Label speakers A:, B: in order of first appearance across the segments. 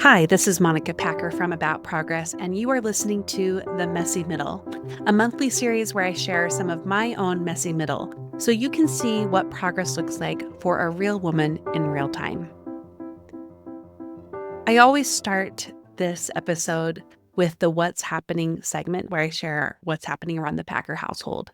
A: Hi, this is Monica Packer from About Progress, and you are listening to The Messy Middle, a monthly series where I share some of my own messy middle so you can see what progress looks like for a real woman in real time. I always start this episode with the What's Happening segment where I share what's happening around the Packer household.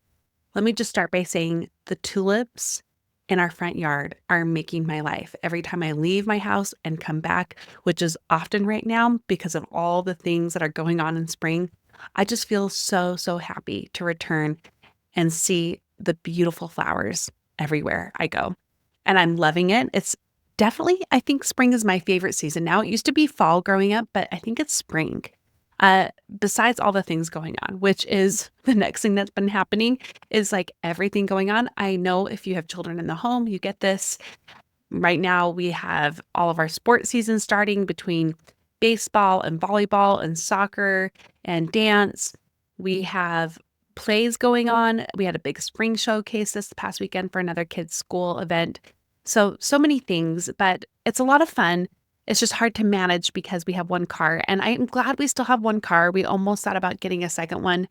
A: Let me just start by saying the tulips in our front yard are making my life. Every time I leave my house and come back, which is often right now because of all the things that are going on in spring, I just feel so happy to return and see the beautiful flowers everywhere I go. And I'm loving it. It's definitely, I think spring is my favorite season now. It used to be fall growing up, but I think it's spring. Besides all the things going on, which is the next thing that's been happening is like everything going on. I know if you have children in the home, you get this. Right now, we have all of our sports seasons starting between baseball and volleyball and soccer and dance. We have plays going on. We had a big spring showcase this past weekend for another kids' school event. So many things, but it's a lot of fun. It's just hard to manage because we have one car, and I'm glad we still have one car. We almost thought about getting a second one,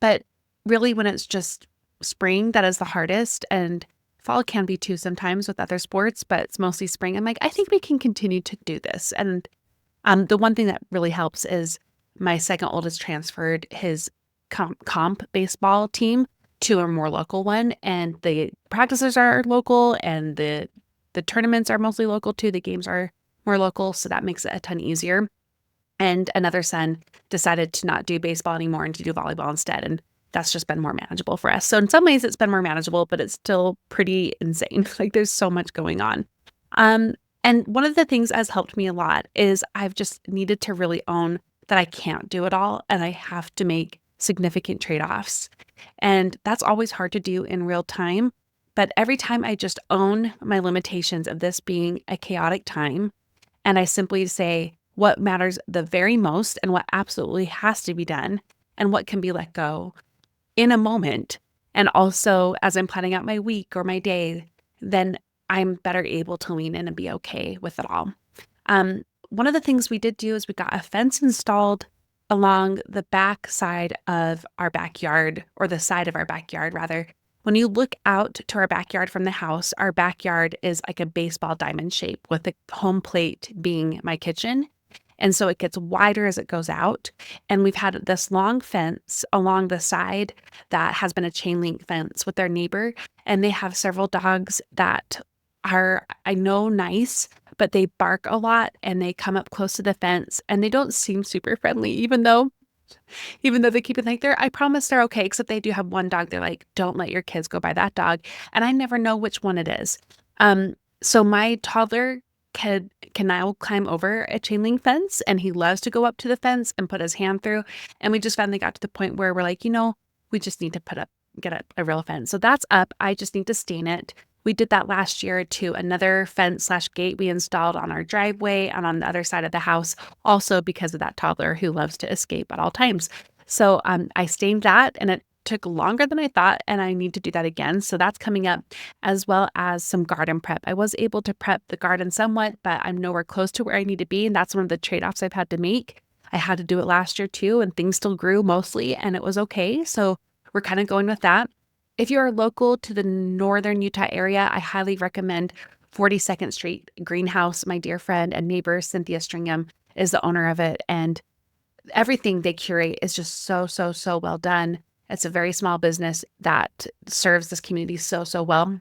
A: but really when it's just spring, that is the hardest, and fall can be too sometimes with other sports, but it's mostly spring. I'm like, I think we can continue to do this. And the one thing that really helps is my second oldest transferred his comp baseball team to a more local one, and the practices are local, and the tournaments are mostly local too. The games are more local, so that makes it a ton easier. And another son decided to not do baseball anymore and to do volleyball instead, and that's just been more manageable for us. So in some ways, it's been more manageable, but it's still pretty insane. Like there's so much going on. And one of the things that has helped me a lot is I've just needed to really own that I can't do it all, and I have to make significant trade-offs. And that's always hard to do in real time. But every time I just own my limitations of this being a chaotic time, and I simply say what matters the very most and what absolutely has to be done and what can be let go in a moment. And also, as I'm planning out my week or my day, then I'm better able to lean in and be okay with it all. One of the things we did do is we got a fence installed along the back side of our backyard, or the side of our backyard, rather. When you look out to our backyard from the house, our backyard is like a baseball diamond shape with the home plate being my kitchen. And so it gets wider as it goes out. And we've had this long fence along the side that has been a chain link fence with their neighbor. And they have several dogs that are, I know, nice, but they bark a lot and they come up close to the fence and they don't seem super friendly, even though they keep it like I promise they're okay, except they do have one dog. They're like, don't let your kids go by that dog. And I never know which one it is. So my toddler can now climb over a chain link fence, and he loves to go up to the fence and put his hand through. And we just finally got to the point where we're like, we just need to get up a real fence. So that's up. I just need to stain it. We did that last year to another fence/gate we installed on our driveway and on the other side of the house, also because of that toddler who loves to escape at all times. So I stained that, and it took longer than I thought, and I need to do that again. So that's coming up, as well as some garden prep. I was able to prep the garden somewhat, but I'm nowhere close to where I need to be, and that's one of the trade-offs I've had to make. I had to do it last year too, and things still grew mostly, and it was okay. So we're kind of going with that. If you are local to the northern Utah area, I highly recommend 42nd Street Greenhouse. My dear friend and neighbor, Cynthia Stringham, is the owner of it. And everything they curate is just so well done. It's a very small business that serves this community so well.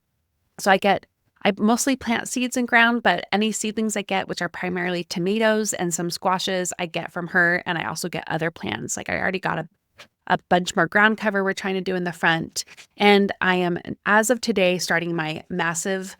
A: So I mostly plant seeds in ground, but any seedlings I get, which are primarily tomatoes and some squashes, I get from her. And I also get other plants. Like I already got a bunch more ground cover we're trying to do in the front. And I am, as of today, starting my massive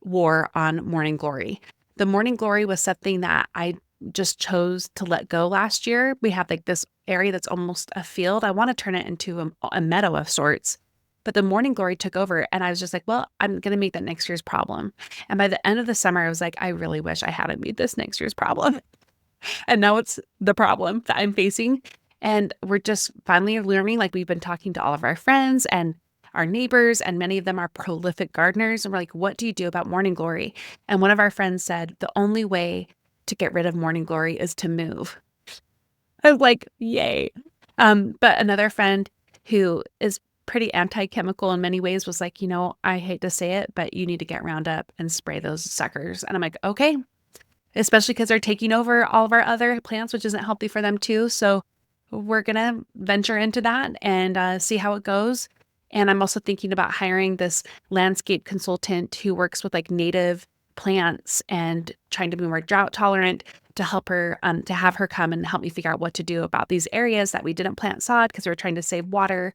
A: war on Morning Glory. The Morning Glory was something that I just chose to let go last year. We have like this area that's almost a field. I want to turn it into a meadow of sorts. But the Morning Glory took over, and I was just like, well, I'm going to make that next year's problem. And by the end of the summer, I was like, I really wish I hadn't made this next year's problem. And now it's the problem that I'm facing. And we're just finally learning, like we've been talking to all of our friends and our neighbors, and many of them are prolific gardeners. And we're like, what do you do about Morning Glory? And one of our friends said, the only way to get rid of morning glory is to move. I was like, yay. But another friend who is pretty anti-chemical in many ways was like, I hate to say it, but you need to get Roundup and spray those suckers. And I'm like, okay, especially because they're taking over all of our other plants, which isn't healthy for them too. So we're going to venture into that and see how it goes. And I'm also thinking about hiring this landscape consultant who works with like native plants and trying to be more drought tolerant to help her, to have her come and help me figure out what to do about these areas that we didn't plant sod because we were trying to save water.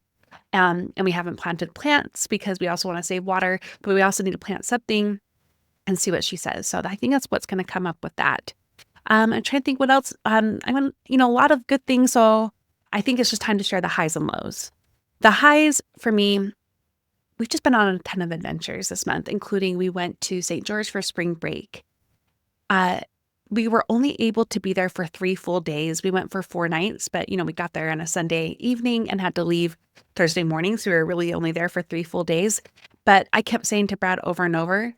A: And we haven't planted plants because we also want to save water, but we also need to plant something and see what she says. So I think that's what's going to come up with that. I'm trying to think what else. I want, a lot of good things. So I think it's just time to share the highs and lows. The highs for me, we've just been on a ton of adventures this month, including we went to St. George for spring break. We were only able to be there for 3 full days. We went for 4 nights, but we got there on a Sunday evening and had to leave Thursday morning. So we were really only there for 3 full days. But I kept saying to Brad over and over,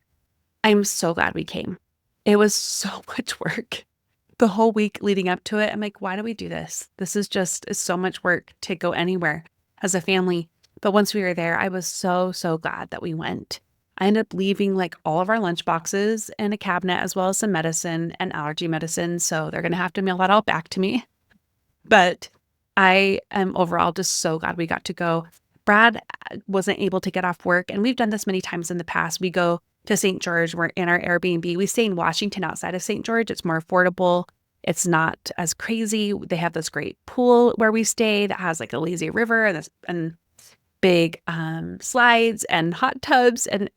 A: I'm so glad we came. It was so much work. The whole week leading up to it, I'm like, why do we do this? This is it's so much work to go anywhere as a family. But once we were there, I was so, so glad that we went. I ended up leaving like all of our lunch boxes in a cabinet, as well as some medicine and allergy medicine. So they're going to have to mail that all back to me. But I am overall just so glad we got to go. Brad wasn't able to get off work. And we've done this many times in the past. We go to St. George. We're in our Airbnb. We stay in Washington outside of St. George. It's more affordable. It's not as crazy. They have this great pool where we stay that has like a lazy river and big slides and hot tubs and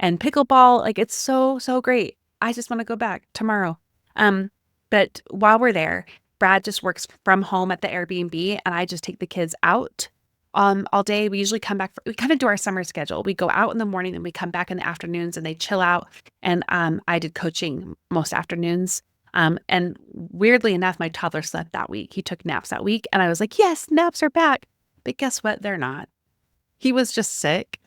A: pickleball. Like it's so, so great. I just want to go back tomorrow. But while we're there, Brad just works from home at the Airbnb and I just take the kids out all day. We usually come back, we kind of do our summer schedule. We go out in the morning and we come back in the afternoons and they chill out. And I did coaching most afternoons. And weirdly enough, my toddler slept that week. He took naps that week. And I was like, yes, naps are back. But guess what? They're not. He was just sick.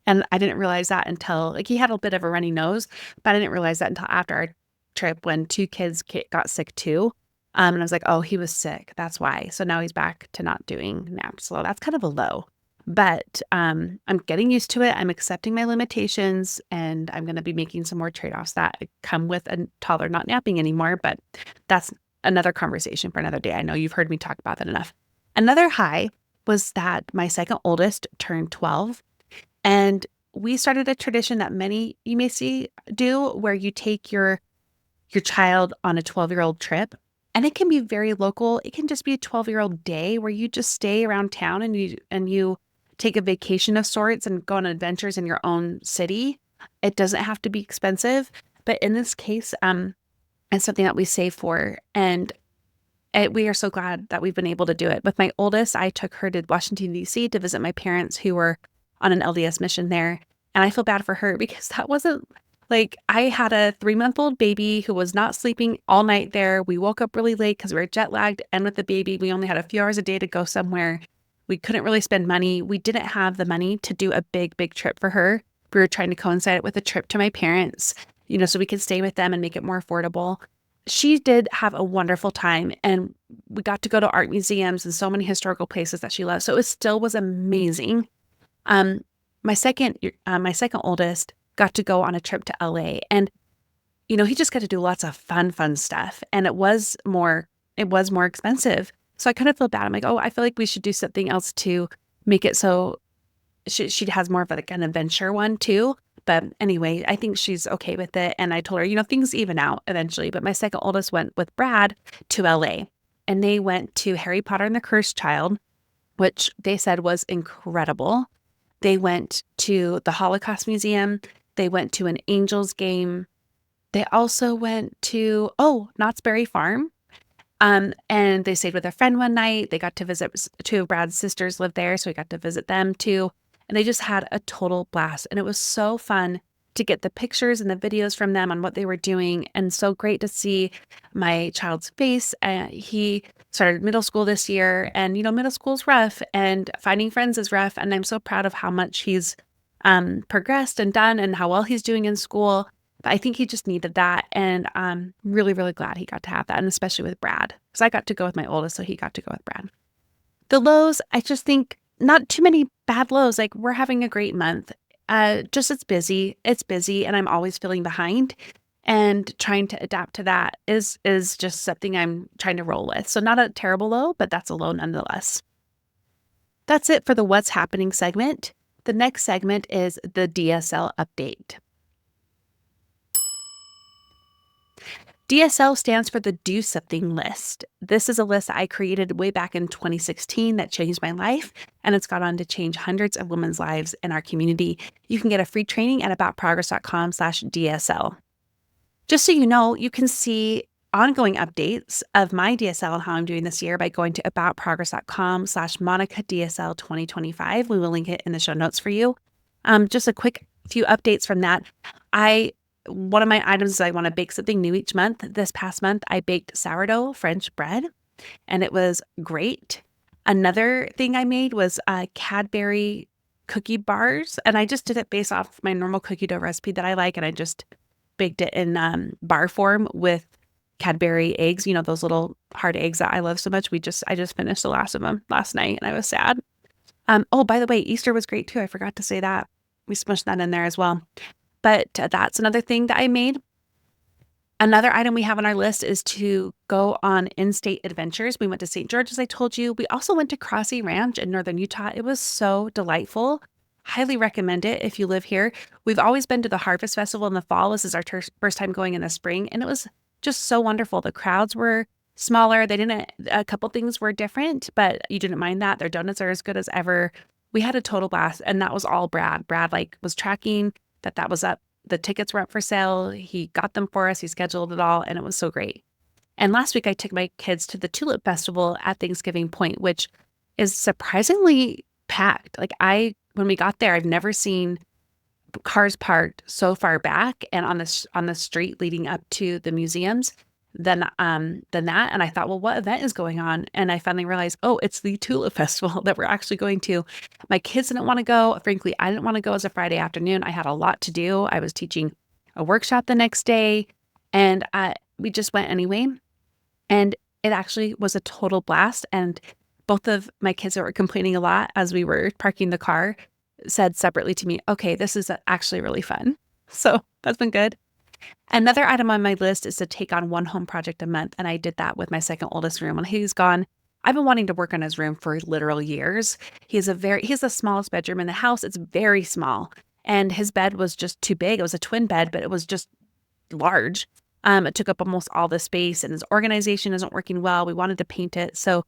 A: And I didn't realize that until he had a bit of a runny nose, but I didn't realize that until after our trip when 2 kids got sick too. And I was like, oh, he was sick. That's why. So now he's back to not doing naps. So that's kind of a low, but I'm getting used to it. I'm accepting my limitations and I'm going to be making some more trade-offs that come with a toddler not napping anymore. But that's another conversation for another day. I know you've heard me talk about that enough. Another high was that my second oldest turned 12 and we started a tradition that many you may do where you take your child on a 12-year-old trip. And it can be very local. It can just be a 12-year-old day where you just stay around town and you take a vacation of sorts and go on adventures in your own city. It doesn't have to be expensive, but in this case, it's something that we save for, and we are so glad that we've been able to do it. With my oldest, I took her to Washington, D.C. to visit my parents who were on an LDS mission there, and I feel bad for her because that wasn't I had a 3-month-old baby who was not sleeping all night there. We woke up really late because we were jet lagged. And with the baby, we only had a few hours a day to go somewhere. We couldn't really spend money. We didn't have the money to do a big, big trip for her. We were trying to coincide it with a trip to my parents, so we could stay with them and make it more affordable. She did have a wonderful time. And we got to go to art museums and so many historical places that she loves. So it still was amazing. My second oldest got to go on a trip to LA and, he just got to do lots of fun stuff. And it was more expensive. So I kind of feel bad. I'm like, oh, I feel like we should do something else to make it so she has more of an adventure one too. But anyway, I think she's okay with it. And I told her, things even out eventually. But my second oldest went with Brad to LA and they went to Harry Potter and the Cursed Child, which they said was incredible. They went to the Holocaust Museum. They went to an Angels game. They also went to, Knott's Berry Farm. And they stayed with a friend one night. They got to visit 2 of Brad's sisters live there. So we got to visit them too. And they just had a total blast. And it was so fun to get the pictures and the videos from them on what they were doing. And so great to see my child's face. He started middle school this year and, middle school's rough and finding friends is rough. And I'm so proud of how much he's progressed and done and how well he's doing in school. But I think he just needed that, and I'm really, really glad he got to have that, and especially with Brad, because I got to go with my oldest, so he got to go with Brad. The lows, I just think not too many bad lows. Like, we're having a great month. Just it's busy. It's busy, and I'm always feeling behind. And trying to adapt to that is just something I'm trying to roll with. So not a terrible low, but that's a low nonetheless. That's it for the What's Happening segment. The next segment is the DSL update. DSL stands for the Do Something list. This is a list I created way back in 2016 that changed my life, and it's gone on to change hundreds of women's lives in our community. You can get a free training at aboutprogress.com/DSL. Just so you know, you can see ongoing updates of my DSL and how I'm doing this year by going to aboutprogress.com/MonicaDSL2025. We will link it in the show notes for you. Just a quick few updates from that. One of my items is I want to bake something new each month. This past month, I baked sourdough French bread, and it was great. Another thing I made was Cadbury cookie bars, and I just did it based off my normal cookie dough recipe that I like, and I just baked it in bar form with Cadbury eggs, those little hard eggs that I love so much. I just finished the last of them last night, and I was sad. Oh, by the way, Easter was great too. I forgot to say that. We smushed that in there as well. But that's another thing that I made. Another item we have on our list is to go on in-state adventures. We went to St. George, as I told you. We also went to Crossy Ranch in northern Utah. It was so delightful. Highly recommend it if you live here. We've always been to the Harvest Festival in the fall. This is our first time going in the spring, and it was just so wonderful. The crowds were smaller. A couple things were different, but you didn't mind that. Their donuts are as good as ever. We had a total blast, and that was all Brad. Brad was tracking that was up. The tickets were up for sale. He got them for us. He scheduled it all, and it was so great. And last week I took my kids to the Tulip Festival at Thanksgiving Point, which is surprisingly packed. When we got there, I've never seen cars parked so far back and on the street leading up to the museums than that. And I thought, well, what event is going on? And I finally realized, oh, it's the Tulip Festival that we're actually going to. My kids didn't want to go. Frankly, I didn't want to go as a Friday afternoon. I had a lot to do. I was teaching a workshop the next day, and we just went anyway. And it actually was a total blast. And both of my kids that were complaining a lot as we were parking the car said separately to me, okay, this is actually really fun. So that's been good. Another item on my list is to take on one home project a month. And I did that with my second oldest room. When he's gone, I've been wanting to work on his room for literal years. He has the smallest bedroom in the house. It's very small. And his bed was just too big. It was a twin bed, but it was just large. It took up almost all the space, and his organization isn't working well. We wanted to paint it. So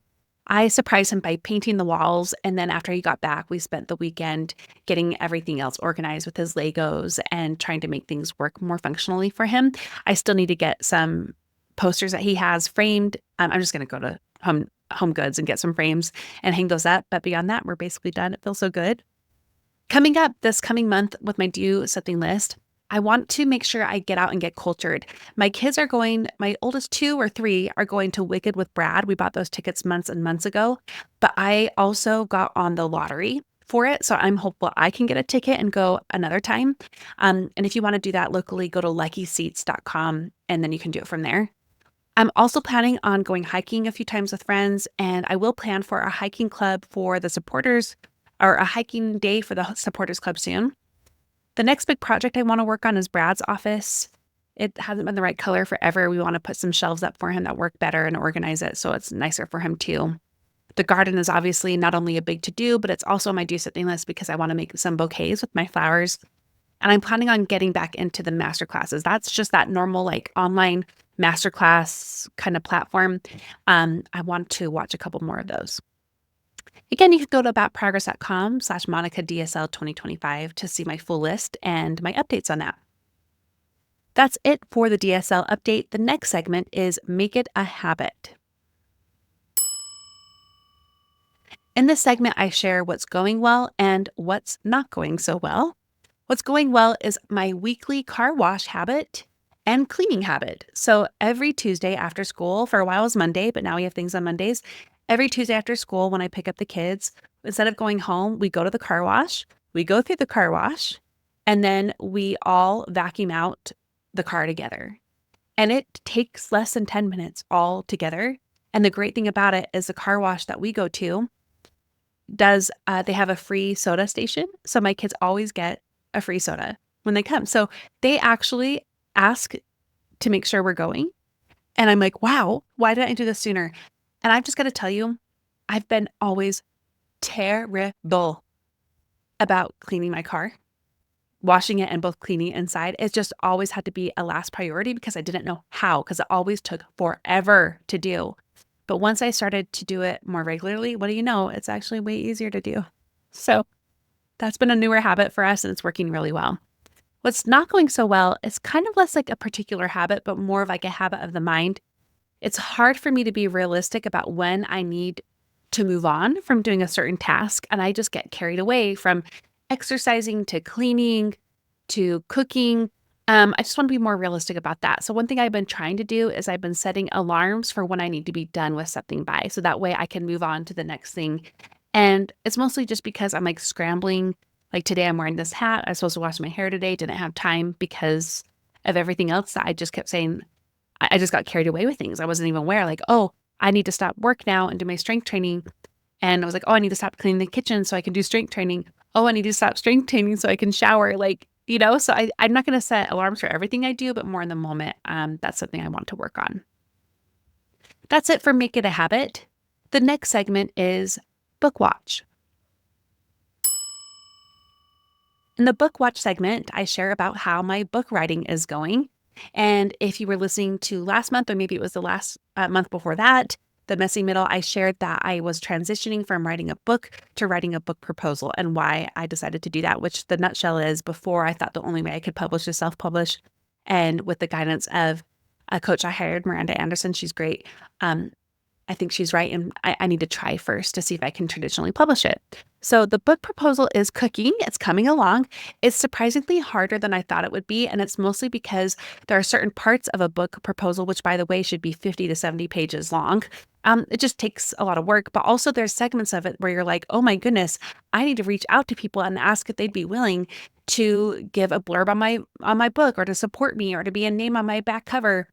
A: I surprised him by painting the walls, and then after he got back, we spent the weekend getting everything else organized with his Legos and trying to make things work more functionally for him. I still need to get some posters that he has framed. I'm just going to go to Home Goods and get some frames and hang those up. But beyond that, we're basically done. It feels so good. Coming up this coming month with my Do Something list, I want to make sure I get out and get cultured. My kids are going, my oldest 2 or 3 are going to Wicked with Brad. We bought those tickets months and months ago, but I also got on the lottery for it. So I'm hopeful I can get a ticket and go another time. And if you want to do that locally, go to luckyseats.com and then you can do it from there. I'm also planning on going hiking a few times with friends, and I will plan for a hiking club for the supporters, or a hiking day for the supporters club soon. The next big project I want to work on is Brad's office. It hasn't been the right color forever. We want to put some shelves up for him that work better and organize it so it's nicer for him too. The garden is obviously not only a big to-do, but it's also on my Do Something list because I want to make some bouquets with my flowers. And I'm planning on getting back into the master classes. That's just that normal online masterclass kind of platform. I want to watch a couple more of those. Again, you can go to aboutprogress.com/MonicaDSL2025 to see my full list and my updates on that. That's it for the DSL update. The next segment is Make It a Habit. In this segment, I share what's going well and what's not going so well. What's going well is my weekly car wash habit and cleaning habit. So every Tuesday after school, for a while it was Monday, but now we have things on Mondays. Every Tuesday after school, when I pick up the kids, instead of going home, we go to the car wash, we go through the car wash, and then we all vacuum out the car together. And it takes less than 10 minutes all together. And the great thing about it is the car wash that we go to they have a free soda station. So my kids always get a free soda when they come. So they actually ask to make sure we're going. And I'm like, wow, why didn't I do this sooner? And I've just got to tell you, I've been always terrible about cleaning my car, washing it and both cleaning it inside. It just always had to be a last priority because I didn't know how, because it always took forever to do. But once I started to do it more regularly, what do you know? It's actually way easier to do. So that's been a newer habit for us and it's working really well. What's not going so well is kind of less like a particular habit, but more of like a habit of the mind. It's hard for me to be realistic about when I need to move on from doing a certain task. And I just get carried away from exercising to cleaning to cooking. I just want to be more realistic about that. So one thing I've been trying to do is I've been setting alarms for when I need to be done with something by. So that way I can move on to the next thing. And it's mostly just because I'm like scrambling. Like today I'm wearing this hat. I was supposed to wash my hair today. Didn't have time because of everything else that I just kept saying. I just got carried away with things. I wasn't even aware like, oh, I need to stop work now and do my strength training. And I was like, oh, I need to stop cleaning the kitchen so I can do strength training. Oh, I need to stop strength training so I can shower. Like, so I'm not going to set alarms for everything I do, but more in the moment. That's something I want to work on. That's it for Make It a Habit. The next segment is Book Watch. In the Book Watch segment, I share about how my book writing is going. And if you were listening to last month, or maybe it was the last month before that, the messy middle, I shared that I was transitioning from writing a book to writing a book proposal and why I decided to do that, which the nutshell is before I thought the only way I could publish is self-publish. And with the guidance of a coach I hired, Miranda Anderson, she's great. I think she's right. And I need to try first to see if I can traditionally publish it. So the book proposal is cooking. It's coming along. It's surprisingly harder than I thought it would be. And it's mostly because there are certain parts of a book proposal, which by the way, should be 50 to 70 pages long. It just takes a lot of work, but also there's segments of it where you're like, oh my goodness, I need to reach out to people and ask if they'd be willing to give a blurb on my book or to support me or to be a name on my back cover.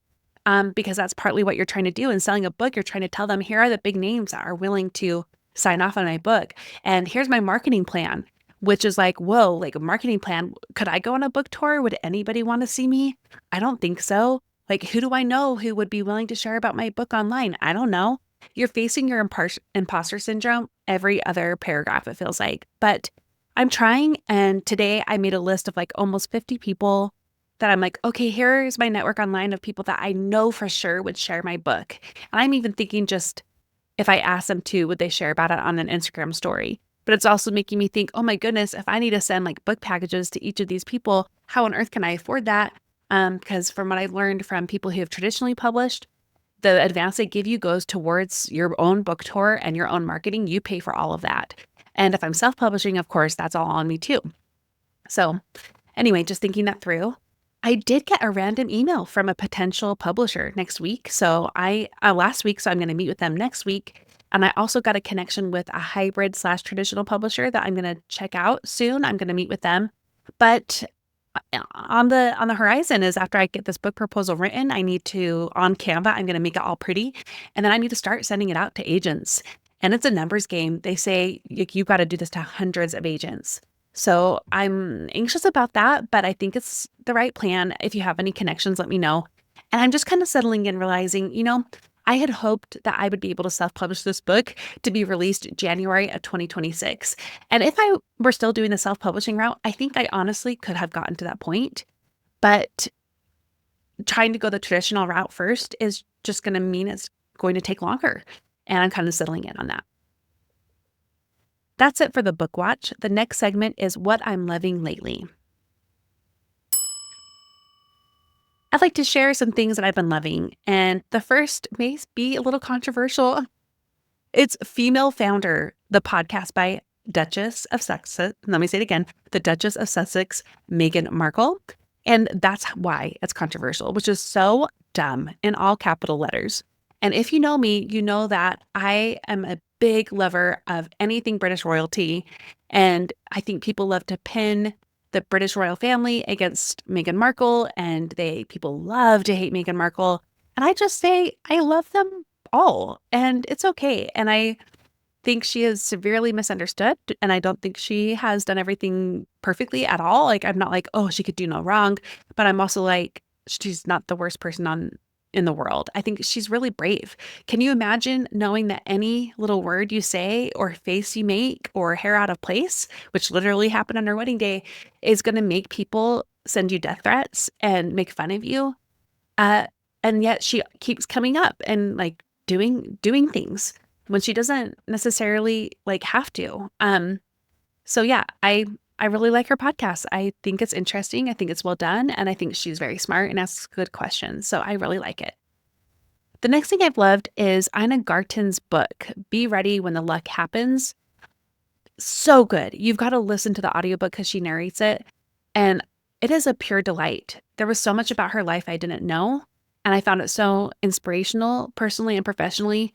A: Because that's partly what you're trying to do in selling a book. You're trying to tell them, here are the big names that are willing to sign off on my book. And here's my marketing plan, which is like, whoa, like a marketing plan. Could I go on a book tour? Would anybody want to see me? I don't think so. Like, who do I know who would be willing to share about my book online? I don't know. You're facing your imposter syndrome every other paragraph, it feels like. But I'm trying. And today I made a list of like almost 50 people that I'm like, okay, here's my network online of people that I know for sure would share my book. And I'm even thinking just if I ask them to, would they share about it on an Instagram story? But it's also making me think, oh my goodness, if I need to send like book packages to each of these people, how on earth can I afford that? Because from what I've learned from people who have traditionally published, the advance they give you goes towards your own book tour and your own marketing. You pay for all of that. And if I'm self-publishing, of course, that's all on me too. So anyway, just thinking that through. I did get a random email from a potential publisher next week. So last week, so I'm going to meet with them next week. And I also got a connection with a hybrid/traditional publisher that I'm going to check out soon. I'm going to meet with them. But on the horizon is after I get this book proposal written, I need to, on Canva, I'm going to make it all pretty. And then I need to start sending it out to agents. And it's a numbers game. They say you've got to do this to hundreds of agents. So I'm anxious about that, but I think it's the right plan. If you have any connections, let me know. And I'm just kind of settling in, realizing, I had hoped that I would be able to self-publish this book to be released January of 2026. And if I were still doing the self-publishing route, I think I honestly could have gotten to that point. But trying to go the traditional route first is just going to mean it's going to take longer. And I'm kind of settling in on that. That's it for the book watch. The next segment is what I'm loving lately. I'd like to share some things that I've been loving. And the first may be a little controversial. It's Female Founder, the podcast by Duchess of Sussex. Let me say it again. The Duchess of Sussex, Meghan Markle. And that's why it's controversial, which is so dumb in all capital letters. And if you know me, you know that I am a big lover of anything British royalty. And I think people love to pin the British royal family against Meghan Markle, and people love to hate Meghan Markle. And I just say I love them all, and it's okay. And I think she is severely misunderstood, and I don't think she has done everything perfectly at all. Like, I'm not like, oh, she could do no wrong, but I'm also like, she's not the worst person in the world. I think she's really brave. Can you imagine knowing that any little word you say or face you make or hair out of place, which literally happened on her wedding day, is going to make people send you death threats and make fun of you? Uh, and yet she keeps coming up and like doing things when she doesn't necessarily like have to. So yeah, I really like her podcast. I think it's interesting. I think it's well done, and I think she's very smart and asks good questions. So I really like it. The next thing I've loved is Ina Garten's book, Be Ready When the Luck Happens. So good. You've got to listen to the audiobook because she narrates it. And it is a pure delight. There was so much about her life I didn't know. And I found it so inspirational, personally and professionally.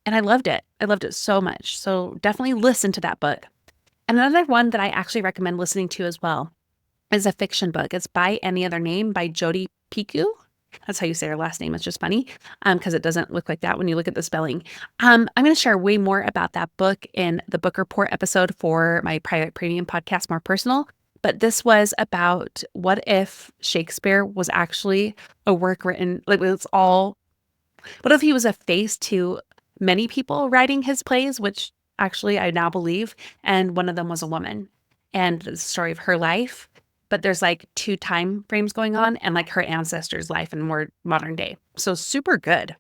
A: And I loved it. I loved it so much. So definitely listen to that book. And another one that I actually recommend listening to as well is a fiction book. It's By Any Other Name by Jodi Picoult. That's how you say her last name. It's just funny because it doesn't look like that when you look at the spelling. I'm going to share way more about that book in the book report episode for my private premium podcast, More Personal. But this was about what if Shakespeare was actually a work written, like what if he was a face to many people writing his plays, which actually I now believe, and one of them was a woman, and the story of her life. But there's like 2 time frames going on and like her ancestors' life in more modern day. So super good.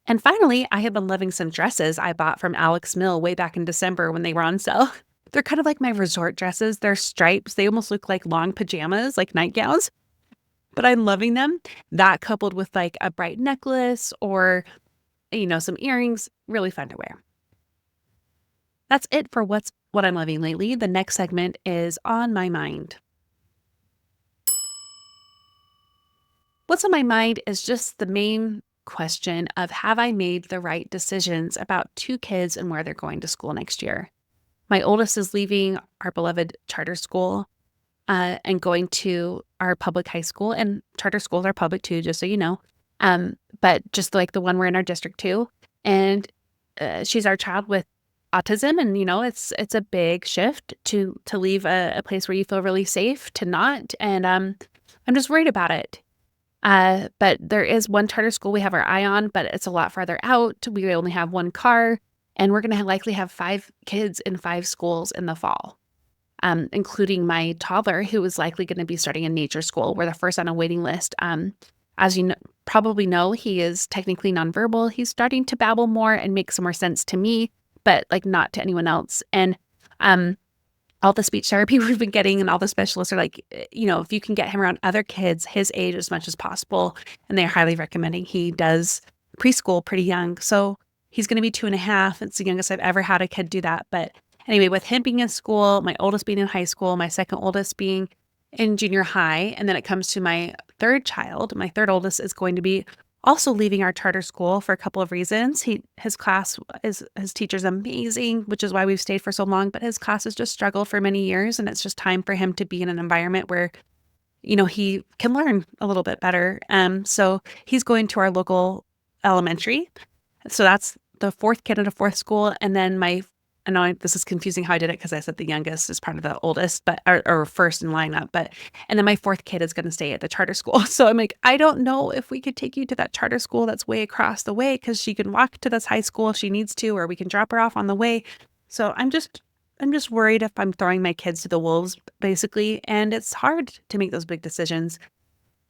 A: And finally, I have been loving some dresses I bought from Alex Mill way back in December when they were on sale. They're kind of like my resort dresses. They're stripes. They almost look like long pajamas, like nightgowns, but I'm loving them. That coupled with like a bright necklace or, some earrings, really fun to wear. That's it for what I'm loving lately. The next segment is On My Mind. What's on my mind is just the main question of, have I made the right decisions about 2 kids and where they're going to school next year? My oldest is leaving our beloved charter school and going to our public high school, and charter schools are public too, just so you know. But just like the one we're in our district too. And she's our child with autism, and it's a big shift to leave a place where you feel really safe to not. And I'm just worried about it. But there is one charter school we have our eye on, but it's a lot farther out. We only have 1 car, and we're going to likely have 5 kids in 5 schools in the fall, including my toddler, who is likely going to be starting in nature school. We're the first on a waiting list. As you probably know, he is technically nonverbal. He's starting to babble more and make some more sense to me, but like not to anyone else. And all the speech therapy we've been getting and all the specialists are like, if you can get him around other kids his age as much as possible, and they're highly recommending he does preschool pretty young. So he's going to be 2.5. It's the youngest I've ever had a kid do that. But anyway, with him being in school, my oldest being in high school, my second oldest being in junior high, and then it comes to my third child, my third oldest is going to be also leaving our charter school for a couple of reasons. His class his teacher's amazing, which is why we've stayed for so long, but his class has just struggled for many years, and it's just time for him to be in an environment where, he can learn a little bit better. So he's going to our local elementary. So that's the 4th kid at a 4th school. And then I know this is confusing how I did it because I said the youngest is part of the oldest, but or first in lineup. And then my 4th kid is going to stay at the charter school. So I'm like, I don't know if we could take you to that charter school that's way across the way because she can walk to this high school if she needs to, or we can drop her off on the way. So I'm just worried if I'm throwing my kids to the wolves, basically. And it's hard to make those big decisions,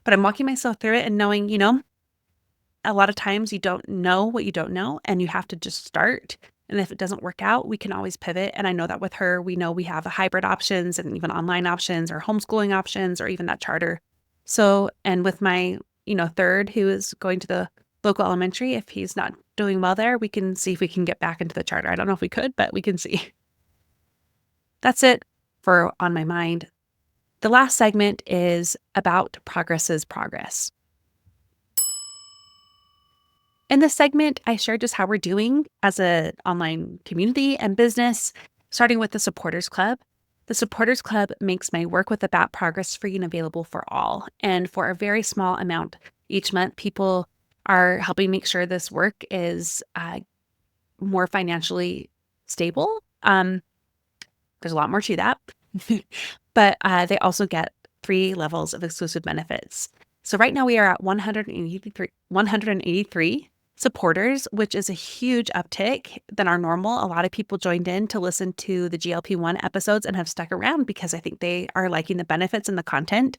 A: but I'm walking myself through it and knowing, a lot of times you don't know what you don't know, and you have to just start. And if it doesn't work out, we can always pivot. And I know that with her, we know we have hybrid options and even online options or homeschooling options or even that charter. So, and with my, third who is going to the local elementary, if he's not doing well there, we can see if we can get back into the charter. I don't know if we could, but we can see. That's it for On My Mind. The last segment is about Progress is Progress. In this segment, I share just how we're doing as an online community and business, starting with the Supporters Club. The Supporters Club makes my work with About Progress free and available for all. And for a very small amount each month, people are helping make sure this work is more financially stable. There's a lot more to that. But they also get 3 levels of exclusive benefits. So right now we are at 183 supporters, which is a huge uptick than our normal. A lot of people joined in to listen to the GLP-1 episodes and have stuck around because I think they are liking the benefits and the content.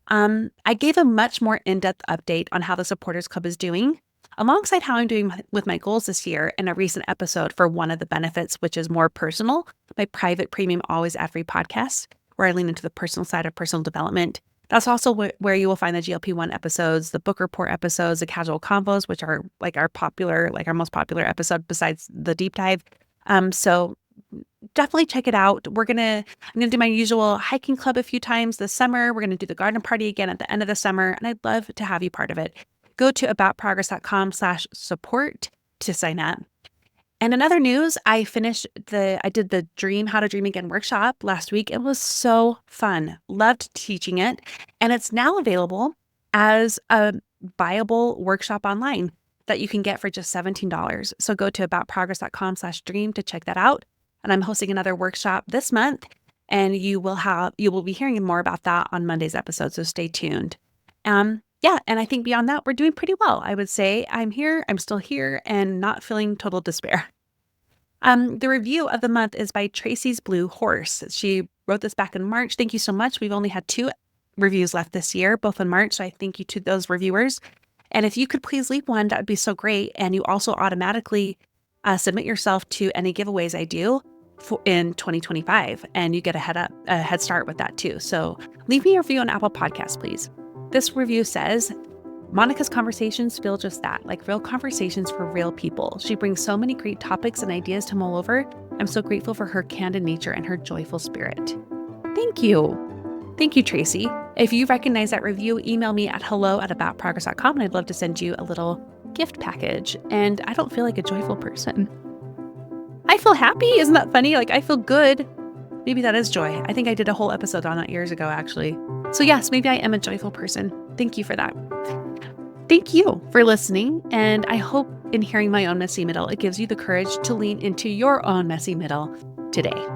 A: I gave a much more in-depth update on how the Supporters Club is doing, alongside how I'm doing with my goals this year in a recent episode for one of the benefits, which is more personal, my private premium Always Ad-Free podcast, where I lean into the personal side of personal development. That's also where you will find the GLP-1 episodes, the book report episodes, the casual convos, which are like our most popular episode besides the deep dive. So definitely check it out. I'm gonna do my usual hiking club a few times this summer. We're gonna do the garden party again at the end of the summer, and I'd love to have you part of it. Go to aboutprogress.com/support to sign up. And in other news, I did the How to Dream Again workshop last week. It was so fun. Loved teaching it. And it's now available as a buyable workshop online that you can get for just $17. So go to aboutprogress.com/dream to check that out. And I'm hosting another workshop this month, and you will be hearing more about that on Monday's episode. So stay tuned. Yeah, and I think beyond that, we're doing pretty well. I would say I'm still here, and not feeling total despair. The review of the month is by Tracy's Blue Horse. She wrote this back in March. Thank you so much. We've only had 2 reviews left this year, both in March. So I thank you to those reviewers. And if you could please leave one, that would be so great. And you also automatically submit yourself to any giveaways I do in 2025, and you get a head start with that too. So leave me a review on Apple Podcasts, please. This review says, Monica's conversations feel just that, like real conversations for real people. She brings so many great topics and ideas to mull over. I'm so grateful for her candid nature and her joyful spirit. Thank you. Thank you, Tracy. If you recognize that review, email me at hello@aboutprogress.com, and I'd love to send you a little gift package. And I don't feel like a joyful person. I feel happy. Isn't that funny? Like, I feel good. Maybe that is joy. I think I did a whole episode on that years ago, actually. So yes, maybe I am a joyful person. Thank you for that. Thank you for listening. And I hope in hearing my own messy middle, it gives you the courage to lean into your own messy middle today.